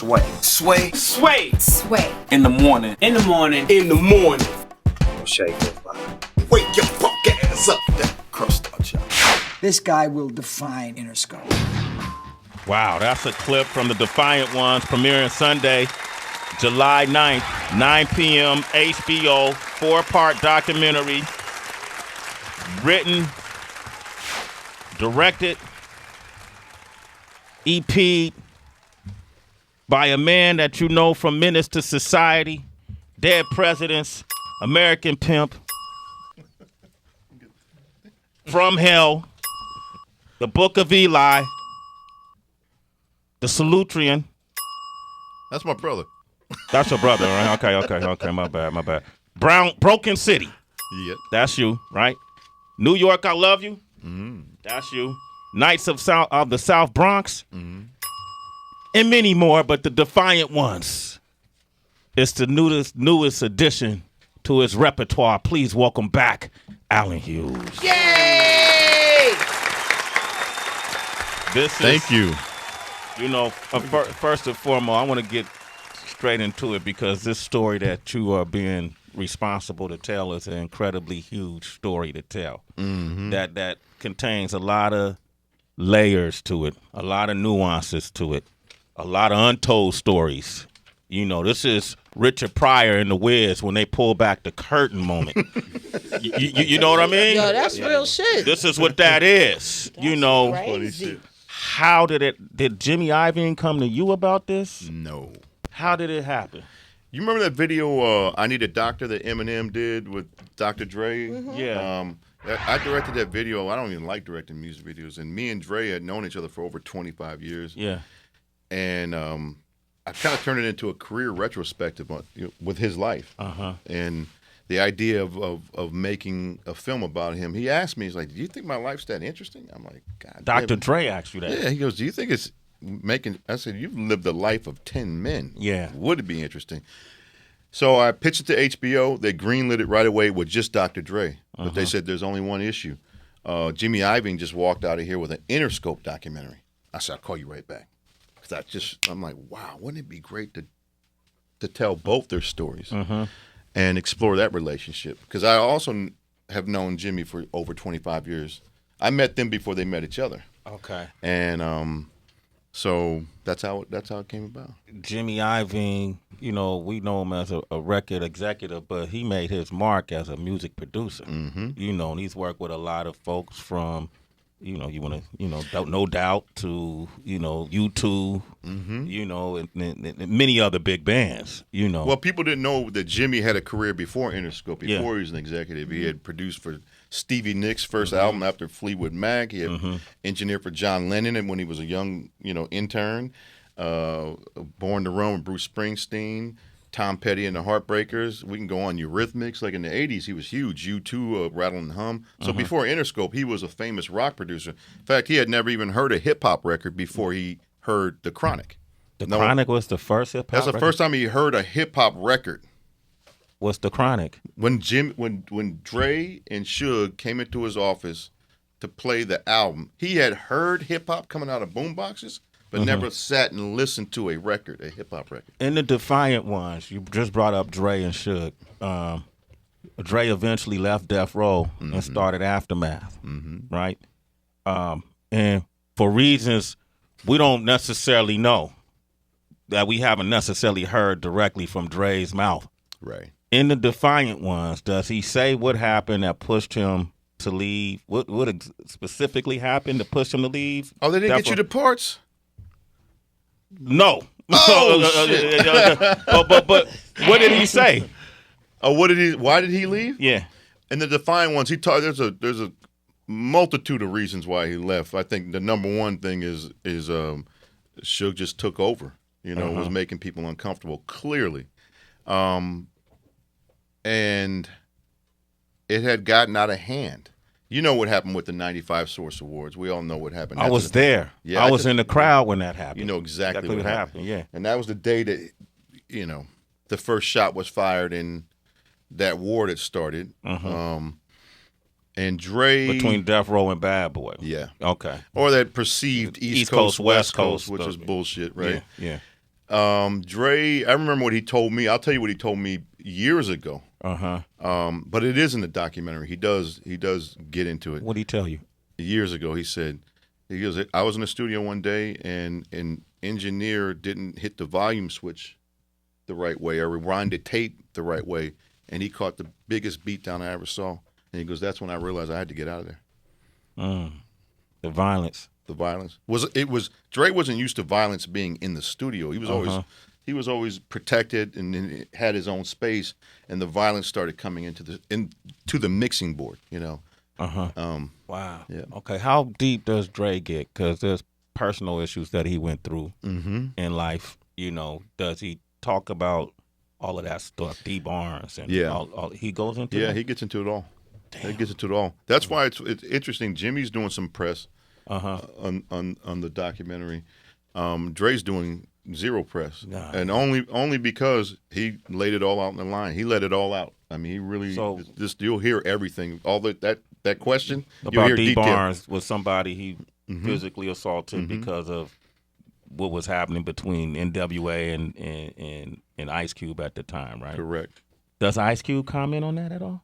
Sway. Sway. Sway. Sway. In the morning. In the morning. In the morning. Shake goes by. Wake your punk ass up. That crust out, y'all. This guy will define Interscope. Wow, that's a clip from the Defiant Ones premiering Sunday, July 9th, 9 p.m. HBO, 4-part documentary, written, directed, EP'd by a man that you know from Menace II Society, Dead Presidents, American Pimp, From Hell, The Book of Eli, The Salutrian. That's my brother. That's your brother, right? Okay. My bad. Broken City. Yep. That's you, right? New York, I Love You. Mm-hmm. That's you. Knights of the South Bronx. Mm-hmm. And many more, but the Defiant Ones. It's the newest addition to his repertoire. Please welcome back Alan Hughes. Yay! Thank you. You know, first and foremost, I want to get straight into it because this story that you are being responsible to tell is an incredibly huge story to tell. Mm-hmm. That contains a lot of layers to it, a lot of nuances to it, a lot of untold stories. You know, this is Richard Pryor and the Wiz when they pull back the curtain moment. you know what I mean? Yo, that's real shit. This is what that is. You know, crazy. How did Jimmy Iovine come to you about this? No. How did it happen? You remember that video, I Need a Doctor, that Eminem did with Dr. Dre? Mm-hmm. Yeah. I directed that video. I don't even like directing music videos. And me and Dre had known each other for over 25 years. Yeah. And I kind of turned it into a career retrospective with his life. Uh-huh. And the idea of making a film about him, he asked me, he's like, do you think my life's that interesting? I'm like, God. Dr. Dre asked you that. Yeah, he goes, do you think it's making, I said, you've lived the life of 10 men. Yeah. Would it be interesting? So I pitched it to HBO. They greenlit it right away with just Dr. Dre. But they said there's only one issue. Jimmy Iovine just walked out of here with an Interscope documentary. I said, I'll call you right back. Because I'm like, wow, wouldn't it be great to tell both their stories and explore that relationship? Because I also have known Jimmy for over 25 years. I met them before they met each other. Okay. And so that's how it came about. Jimmy Iovine, you know, we know him as a record executive, but he made his mark as a music producer. Mm-hmm. You know, and he's worked with a lot of folks from, you know, you want to, you know, No Doubt to, you know, U2, you know, and many other big bands, you know. Well, people didn't know that Jimmy had a career before Interscope, before he was an executive. He had produced for Stevie Nicks' first album after Fleetwood Mac. He had engineered for John Lennon and when he was a young, you know, intern. Born to Run with Bruce Springsteen, Tom Petty and the Heartbreakers. We can go on Eurythmics. Like in the 80s, he was huge. U2, Rattle and Hum. So before Interscope, he was a famous rock producer. In fact, he had never even heard a hip-hop record before he heard The Chronic. Chronic was the first hip-hop That's the first time he heard a hip-hop record. What's The Chronic? When Dre and Suge came into his office to play the album, he had heard hip-hop coming out of boomboxes, but never sat and listened to a hip-hop record. In the Defiant Ones, you just brought up Dre and Suge. Dre eventually left Death Row and started Aftermath, right? And for reasons we don't necessarily know, that we haven't necessarily heard directly from Dre's mouth. Right. In the Defiant Ones, does he say what happened that pushed him to leave? What specifically happened to push him to leave? Oh, they didn't get you the parts? No. Oh, shit. but what did he say? Oh, why did he leave? Yeah. In the Defiant Ones, there's a multitude of reasons why he left. I think the number one thing is Suge just took over. You know, was making people uncomfortable, clearly. And it had gotten out of hand. You know what happened with the 95 Source Awards. We all know what happened. I was there. Yeah, I was in the crowd when that happened. You know exactly what happened. Yeah. And that was the day that, you know, the first shot was fired in that war that started. And Dre... Between Death Row and Bad Boy. Yeah. Okay. Or that perceived East Coast, West Coast, which was bullshit, right? Yeah. Dre, I remember what he told me. I'll tell you what he told me years ago. But it is in the documentary. He does get into it. What did he tell you? Years ago, he goes, I was in the studio one day and an engineer didn't hit the volume switch the right way or rewind the tape the right way, and he caught the biggest beatdown I ever saw. And he goes, that's when I realized I had to get out of there. The violence. The violence was Dre wasn't used to violence being in the studio. He was always protected and had his own space, and the violence started coming into the mixing board. Wow. Yeah. Okay. How deep does Dre get? Because there's personal issues that he went through in life. Does he talk about all of that stuff? D Barnes and all he goes into. Yeah, that? he gets into it all. Damn. He gets into it all. That's why it's interesting. Jimmy's doing some press on the documentary. Dre's doing zero press, and only because he laid it all out in the line. He let it all out. I mean, he really just you'll hear everything. All that question about hear D detail. Barnes was somebody he physically assaulted because of what was happening between NWA and Ice Cube at the time, right? Correct. Does Ice Cube comment on that at all?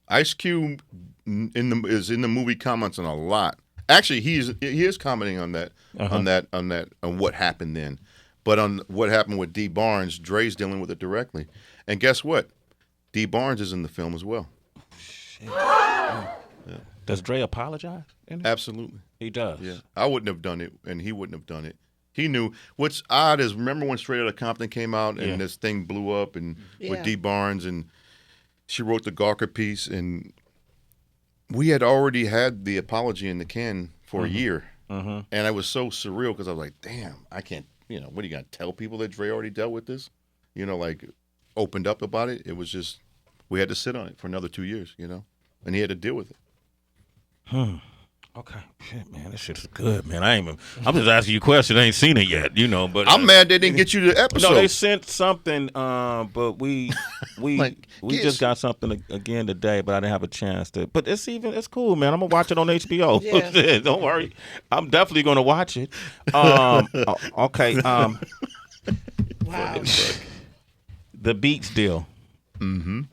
Ice Cube is in the movie comments on a lot. Actually, he is commenting on that on what happened then, but on what happened with D Barnes, Dre's dealing with it directly. And guess what? D Barnes is in the film as well. Shit. Yeah. Does Dre apologize? Absolutely, he does. Yeah, I wouldn't have done it, and he wouldn't have done it. He knew. What's odd is remember when Straight Outta Compton came out and this thing blew up and with D Barnes and she wrote the Gawker piece and we had already had the apology in the can for a year. And it was so surreal because I was like, damn, I can't, what are you going to tell people that Dre already dealt with this? Like opened up about it. It was just, we had to sit on it for another 2 years, and he had to deal with it. Okay. Shit, man, this shit is good, man. I'm just asking you a question. I ain't seen it yet, but I'm mad they didn't get you the episode. No, they sent something, but we just got something again today, but I didn't have a chance to. But it's cool, man. I'm gonna watch it on HBO. Yeah. Don't worry, I'm definitely gonna watch it. Okay. Wow. The Beats deal.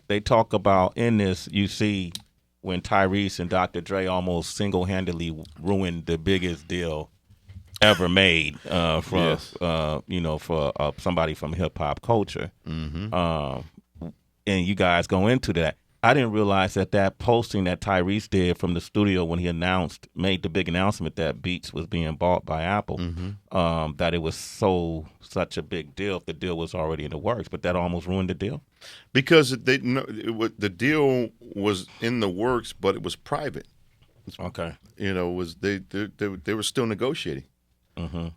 They talk about in this. You see when Tyrese and Dr. Dre almost single-handedly ruined the biggest deal ever made for somebody from hip-hop culture. And you guys go into that. I didn't realize that posting that Tyrese did from the studio when he made the big announcement that Beats was being bought by Apple, that it was such a big deal if the deal was already in the works, but that almost ruined the deal? Because the deal was in the works, but it was private. Okay. They were still negotiating. It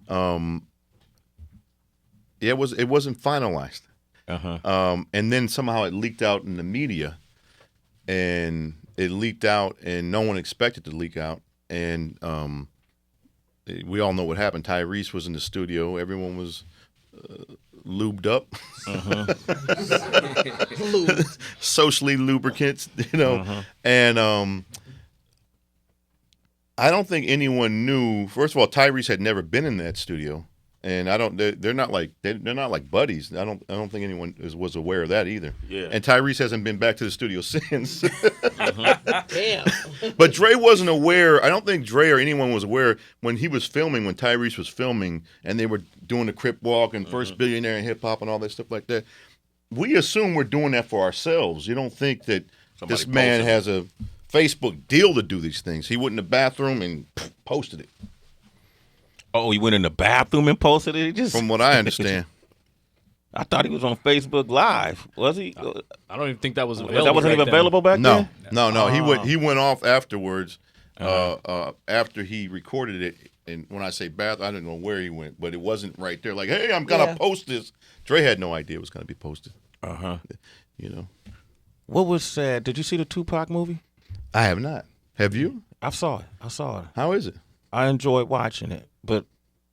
wasn't finalized. And then somehow it leaked out in the media. And it leaked out, and no one expected to leak out. And we all know what happened. Tyrese was in the studio. Everyone was lubed up, socially lubricants, And I don't think anyone knew. First of all, Tyrese had never been in that studio. And they're not like buddies. I don't think anyone was aware of that either. Yeah. And Tyrese hasn't been back to the studio since. Damn. But Dre wasn't aware. I don't think Dre or anyone was aware when he was filming, when Tyrese was filming, and they were doing the Crip Walk and First Billionaire in Hip Hop and all that stuff like that. We assume we're doing that for ourselves. You don't think that this man has a Facebook deal to do these things. He went in the bathroom and posted it. Oh, he went in the bathroom and posted it? From what I understand. I thought he was on Facebook Live. Was he? I don't even think that was available. That wasn't even available back then? No. He went off afterwards after he recorded it. And when I say bathroom, I don't know where he went, but it wasn't right there. Like, hey, I'm going to post this. Dre had no idea it was going to be posted. What was sad? Did you see the Tupac movie? I have not. Have you? I saw it. How is it? I enjoyed watching it, but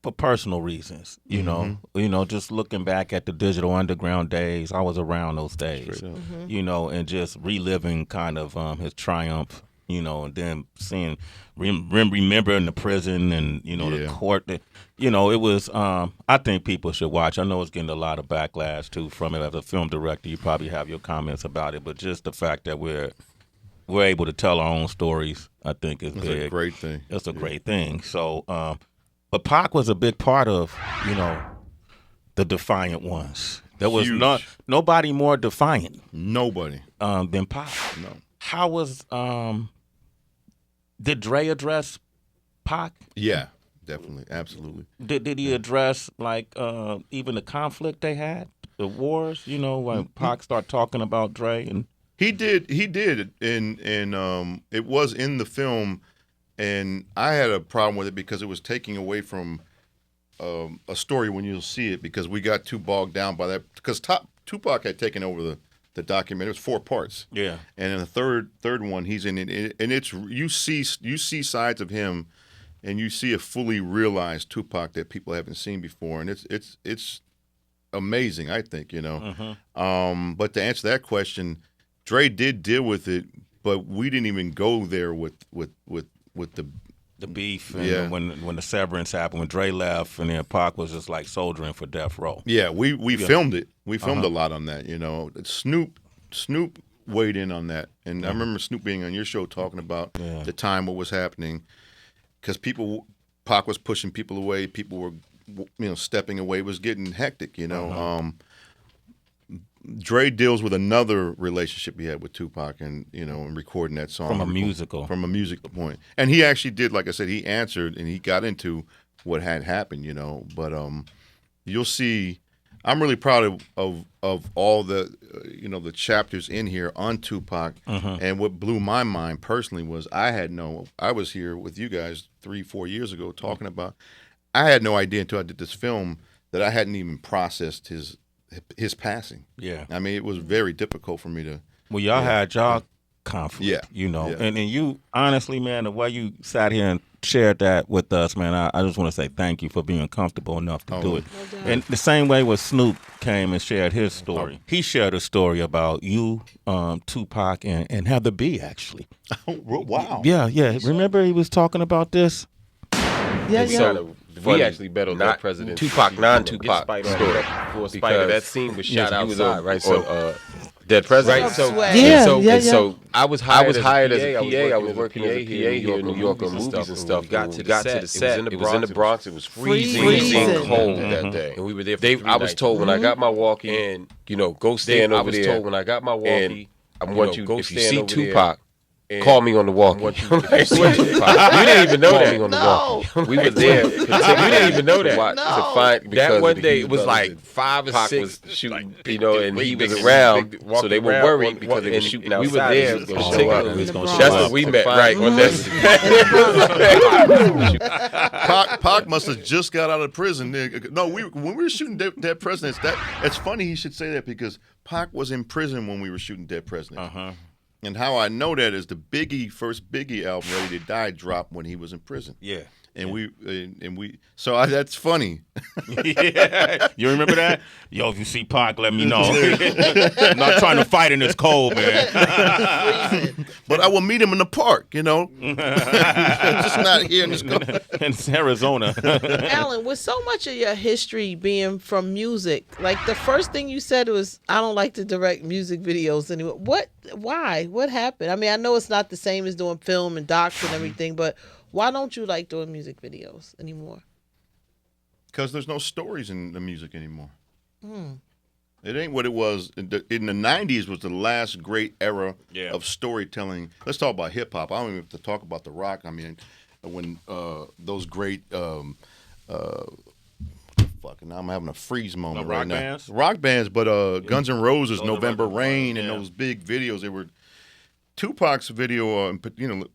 for personal reasons, you know, just looking back at the Digital Underground days, I was around those days, and just reliving kind of his triumph and then remembering the prison and, the court. It was, I think people should watch. I know it's getting a lot of backlash, too, from it. As a film director, you probably have your comments about it, but just the fact that we're able to tell our own stories, I think, is big. It's a great thing. It's a great thing. So, but Pac was a big part of, the Defiant Ones. There was nobody more defiant. Nobody. Than Pac. No. How was, did Dre address Pac? Yeah, definitely. Absolutely. Did he address, even the conflict they had? The wars, when Pac started talking about Dre? And He did, and it was in the film, and I had a problem with it because it was taking away from a story when you'll see it, because we got too bogged down by that. Because Tupac had taken over the documentary. It was 4 parts. Yeah. And in the third one, he's in it, and it's you see sides of him, and you see a fully realized Tupac that people haven't seen before, and it's amazing. I think But to answer that question, Dre did deal with it, but we didn't even go there with the beef and when the severance happened, when Dre left, and then Pac was just soldiering for death row. Yeah, we filmed it. We filmed a lot on that. Snoop weighed in on that, and I remember Snoop being on your show talking about the time what was happening, because Pac was pushing people away, people were stepping away, it was getting hectic. Dre deals with another relationship he had with Tupac, and and recording that song from a musical point. And he actually did, like I said, he answered and he got into what had happened, But you'll see, I'm really proud of all the the chapters in here on Tupac. And what blew my mind personally was I was here with you guys 3-4 years ago talking about. I had no idea until I did this film that I hadn't even processed his passing. Yeah. I mean, it was very difficult for me to. Well, y'all had y'all conflict, And you, honestly, man, the way you sat here and shared that with us, man, I just want to say thank you for being comfortable enough to do it. No, and the same way when Snoop came and shared his story. He shared a story about you, Tupac, and Heather B, actually. Wow. Yeah. Remember he was talking about this? Yeah. So we actually bet on that president. Tupac, non-Tupac story. For Spider, that scene was shot outside, right? So dead president. Right. So so I was hired as a PA. I was working as a PA here in New York on movies and stuff. We got to the set. It was in the Bronx. It was freezing cold that day, and we were there. I was told when I got my walkie, and go stand over there. I was told when I got my walkie, I want you if you see Tupac. Call me on the walkie. You didn't even know that. On the walkie. We were there. You didn't even know that. To find that one day it was like 5 or 6 shooting, and he was around, so they were worried because they were shooting outside. We were there. That's when we met, right? On that. Pac must have just got out of prison. No, when we were shooting Dead Presidents, it's funny he should say that, because Pac was in prison when we were shooting Dead Presidents. And how I know that is the first Biggie album, Ready to Die, dropped when he was in prison. Yeah. And we so that's funny. Yeah. You remember that? Yo, if you see Pac, let me know. I'm not trying to fight in this cold, man. But I will meet him in the park, just not here in this cold. In Arizona. Alan, with so much of your history being from music, the first thing you said was, I don't like to direct music videos anymore. Why? What happened? I mean, I know it's not the same as doing film and docs and everything, but why don't you like doing music videos anymore? Because there's no stories in the music anymore. It ain't what it was. In the 90s was the last great era of storytelling. Let's talk about hip-hop. I don't even have to talk about the rock. I mean, when those great now I'm having a freeze moment right now. Bands? Rock bands, but Guns N' Roses, November Rain, and those big videos, they were Tupac's video,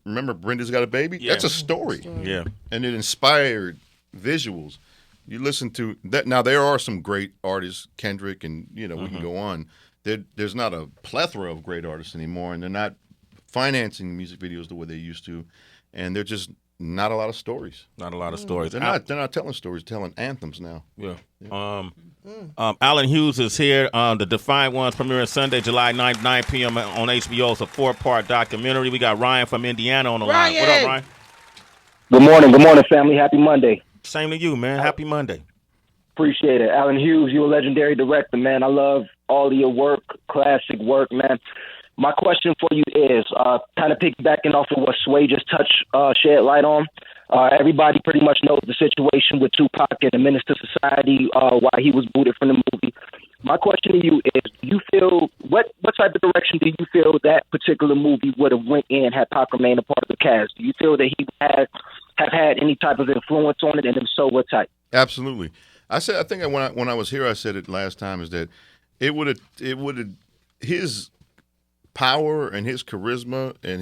remember Brenda's Got a Baby? Yeah. That's a story. Yeah. And it inspired visuals. You listen to that. Now, there are some great artists, Kendrick, and, we can go on. There's not a plethora of great artists anymore, and they're not financing music videos the way they used to. And they're just not a lot of stories. Not a lot of stories. They're not telling stories, telling anthems now. Yeah. Alan Hughes is here. The Defiant Ones premiering Sunday, July 9th, 9 p.m. on HBO. It's a 4-part documentary. We got Ryan from Indiana on the line. What up, Ryan? Good morning, family. Happy Monday. Same to you, man. Happy Monday. Appreciate it. Alan Hughes, you're a legendary director, man. I love all of your work, classic work, man. My question for you is, kind of piggybacking off of what Sway just shed light on. Everybody pretty much knows the situation with Tupac and the Menace II Society, why he was booted from the movie. My question to you is, do you feel, what type of direction do you feel that particular movie would have went in had Pac remained a part of the cast? Do you feel that he have had any type of influence on it, and if so, what type? Absolutely. I think when I was here, I said it last time, is that it would have his power and his charisma and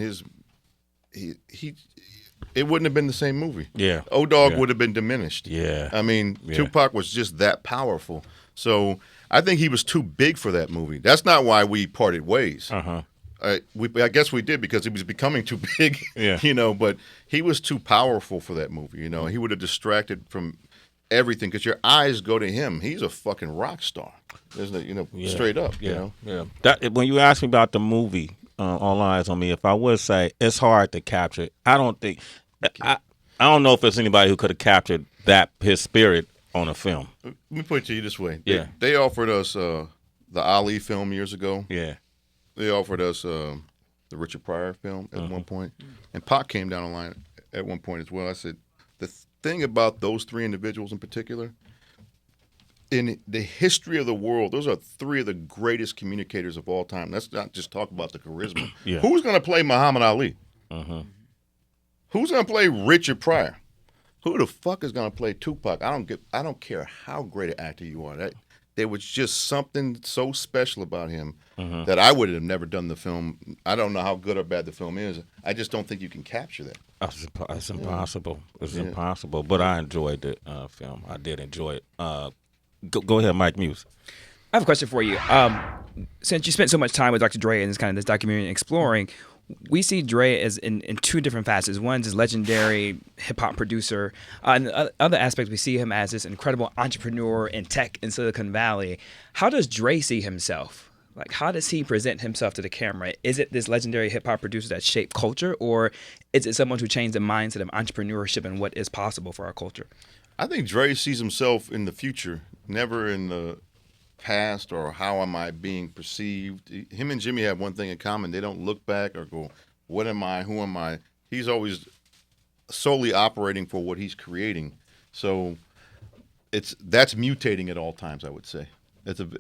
it wouldn't have been the same movie. Yeah. O-Dog would have been diminished. Yeah. I mean, Tupac was just that powerful. So I think he was too big for that movie. That's not why we parted ways. Uh-huh. I guess we did because he was becoming too big, but he was too powerful for that movie. He would have distracted from everything because your eyes go to him. He's a fucking rock star, isn't it? Straight up. Yeah. That, when you ask me about the movie, All Eyes on Me, if I would say it's hard to capture, I don't know if there's anybody who could have captured his spirit on a film. Let me put it to you this way. Yeah. They offered us the Ali film years ago. Yeah. They offered us the Richard Pryor film at one point. And Pac came down the line at one point as well. I said, the thing about those three individuals in particular, in the history of the world, those are three of the greatest communicators of all time. Let's not just talk about the charisma. Yeah. Who's going to play Muhammad Ali? Uh-huh. Who's going to play Richard Pryor? Who the fuck is going to play Tupac? I don't care how great an actor you are. There was just something so special about him that I would have never done the film. I don't know how good or bad the film is. I just don't think you can capture that. It's impossible. It's impossible. But I enjoyed the film. I did enjoy it. Go ahead, Mike Muse. I have a question for you. Since you spent so much time with Dr. Dre and this documentary exploring, we see Dre as in two different facets. One is legendary hip-hop producer. And the other aspect, we see him as this incredible entrepreneur in tech in Silicon Valley. How does Dre see himself? Like, how does he present himself to the camera? Is it this legendary hip-hop producer that shaped culture, or is it someone who changed the mindset of entrepreneurship and what is possible for our culture? I think Dre sees himself in the future, never in the past or how am I being perceived. Him and Jimmy have one thing in common. They don't look back or go, what am I, who am I? He's always solely operating for what he's creating. So that's mutating at all times, I would say.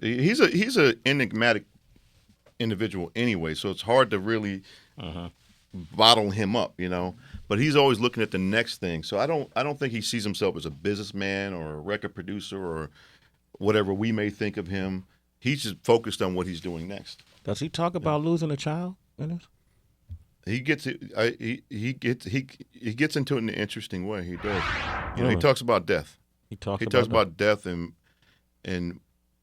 He's a enigmatic individual anyway, so it's hard to really bottle him up, But he's always looking at the next thing. So I don't think he sees himself as a businessman or a record producer or whatever we may think of him. He's just focused on what he's doing next. Does he talk about losing a child in this? He gets into it in an interesting way. He does. He talks about death. He talks about death and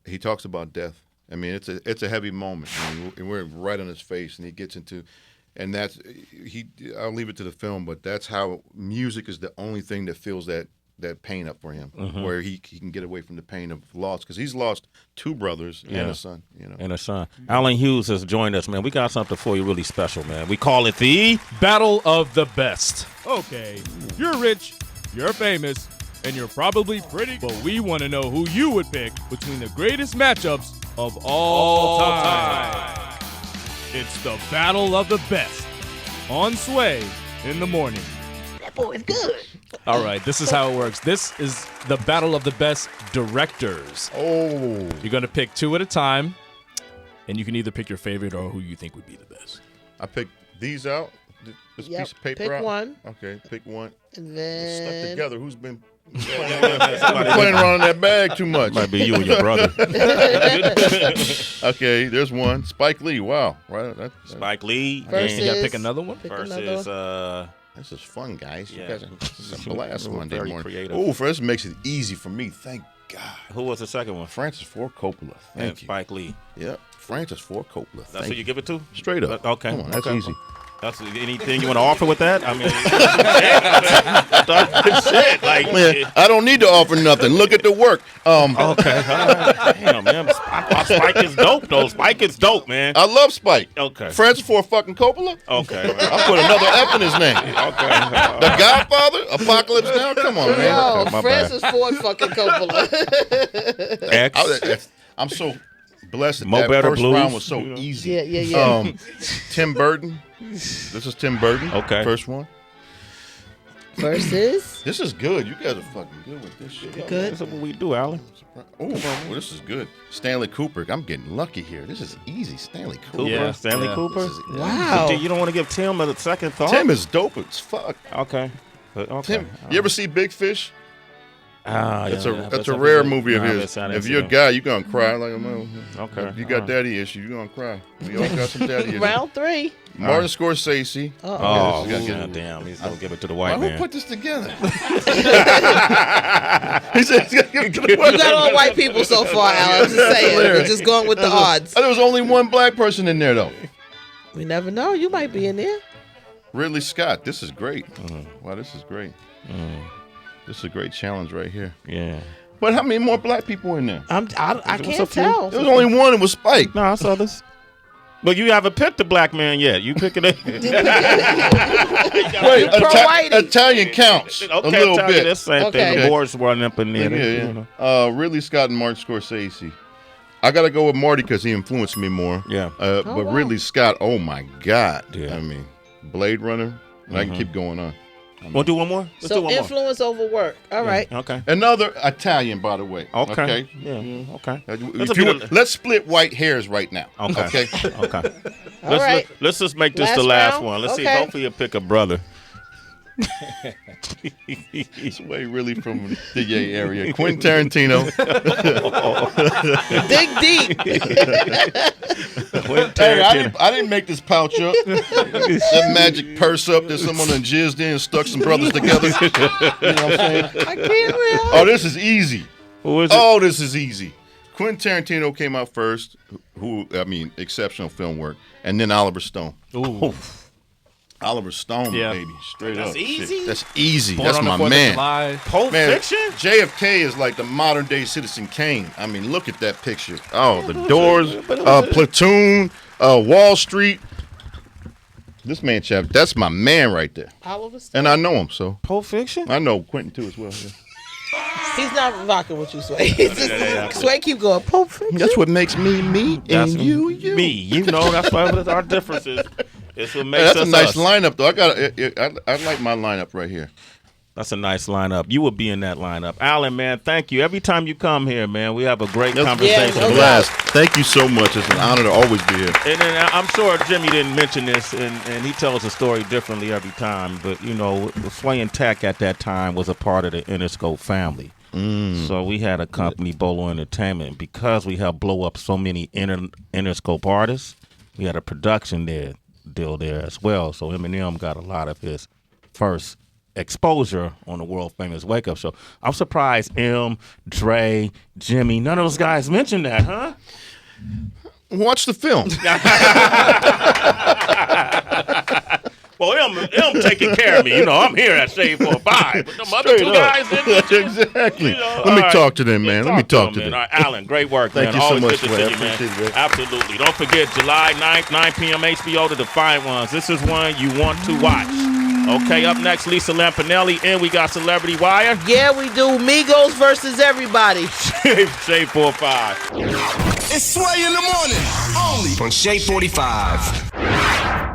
he talks about death. I mean, it's a heavy moment. And we're right on his face, and he gets into, and I'll leave it to the film, but that's how music is the only thing that fills that pain up for him, where he can get away from the pain of loss, because he's lost two brothers and a son. And a son. Alan Hughes has joined us, man. We got something for you really special, man. We call it the Battle of the Best. Okay, you're rich, you're famous, and you're probably pretty, but we want to know who you would pick between the greatest matchups of all time. It's the Battle of the Best on Sway in the morning. That boy is good. All right, this is how it works. This is the Battle of the Best directors. Oh. You're going to pick two at a time, and you can either pick your favorite or who you think would be the best. I pick these out, this piece of paper pick out. One. Okay, pick one. And It's stuck then together. Who's been playing around in that bag too much? Might be you and your brother. Okay, there's one. Spike Lee. Wow. Right. Gotta pick another one. This is fun, guys. Yeah. You guys are a blast Monday very morning. creative. Oh, this makes it easy for me. Thank God. Who was the second one? Francis Ford Coppola. Thank you. Spike Lee. Yep. Francis Ford Coppola. That's who you give it to? Straight up. Okay. Come on, that's Okay. easy. That's anything you want to offer with that? I mean, shit. Like, Man, I don't need to offer nothing. Look at the work. Okay. Damn, man. Spike is dope, though. Spike is dope, man. I love Spike. Okay. Francis Ford fucking Coppola. Okay. I put another F in his name. Okay. The Godfather, Apocalypse Now. Come on, man. Yo, Okay, my Francis Ford fucking Coppola. X. I'm so blessed that Mo that Better first Blues. round was so easy. Yeah. Tim Burton. This is Tim Burton. Okay. First one. Versus. This is good. You guys are fucking good with this shit. Good. That's what we do, Alan. Oh, well, this is good. Stanley Cooper. I'm getting lucky here. This is easy. Stanley Cooper. Yeah, Stanley Cooper. Wow. But you don't want to give Tim a second thought? Tim is dope as fuck. Okay. Tim, you ever see Big Fish? That's yeah, a rare movie of Nah, his. I didn't If see you're a that. guy, you're gonna cry like a man. Okay. If you got daddy issue, you're gonna cry. We all got some daddy issues. Round 3. Martin Scorsese. Oh, this is yeah, gonna damn. He's going to give it to the white Who man. put this together? He said he's gonna give it to the white You got all white people so far, Al. I'm just saying. We're just going with the odds. There was only one black person in there, though. We never know. You might be in there. Ridley Scott. This is great. Wow, this is great. This is a great challenge right here. Yeah. But how many more black people in there? I can't tell. There was only one. It was Spike. No, I saw this. But you haven't picked the black man yet. You picking it? Wait, Pro-whitey. Italian counts a little bit. That's the same thing. The boards running up in there. Yeah. Ridley Scott and Martin Scorsese. I got to go with Marty because he influenced me more. Yeah. But wow. Ridley Scott, oh my God. Yeah. I mean, Blade Runner. I can keep going on. Want to do one more? Let's do So one influence over work. All right. more. Okay. Another Italian, by the way. Okay. Yeah. Okay. Let's split white hairs right now. Okay. Okay. Okay. All right. Let's just make this Last the last round? one. Let's see. Okay. Hopefully you'll pick a brother. Sway really from the Yay area. Quentin Tarantino. Dig deep. Hey, I didn't make this pouch up. That magic purse up that someone done jizzed in and stuck some brothers together. You know what I'm saying? I can't real. Oh, this is easy. Who is it? Oh, this is easy. Quentin Tarantino came out first, exceptional film work, and then Oliver Stone. Ooh. Oliver Stone, Yeah. baby, straight That's up. easy? Shit. That's easy. Born That's on the my 4th of man. July. Pulp Man, Fiction? JFK is like the modern day Citizen Kane. I mean, look at that picture. Oh, the Doors, Platoon, Wall Street. This man, chap, that's my man right there. Oliver Stone. And I know him, so Pulp Fiction? I know Quentin too as well. Yeah. He's not rocking with you, Sway. Sway keep going. Pulp Fiction. That's what makes me me That's and you. Me. You know, that's why our differences. It's what makes That's us a nice us. lineup, though. I like my lineup right here. That's a nice lineup. You will be in that lineup. Alan, man, thank you. Every time you come here, man, we have a great conversation. no Blast. Thank you so much. It's an honor to always be here. And then I'm sure Jimmy didn't mention this, and he tells the story differently every time. But, you know, Sway and Tech at that time was a part of the Interscope family. So we had a company, Bolo Entertainment. Because we helped blow up so many Interscope artists, we had a production deal there as well. So Eminem got a lot of his first exposure on the world famous Wake Up Show. I'm surprised Dre, Jimmy, none of those guys mentioned that, huh? Watch the film. Well, M taking care of me. You know, I'm here at Shade 4-5. But them other two guys didn't. Exactly. You know, Let me all talk to them, man. Let me talk to them. All right, Alan, great work, Thank man. you so Always much, good to Sway. see I you, man. appreciate it, man. Absolutely. Don't forget, July 9th, 9 p.m. HBO, The Defiant Ones. This is one you want to watch. Okay, up next, Lisa Lampanelli, and we got Celebrity Wire. Yeah, we do. Migos versus everybody. Shade 4-5. It's Sway in the morning, only on Shade 45.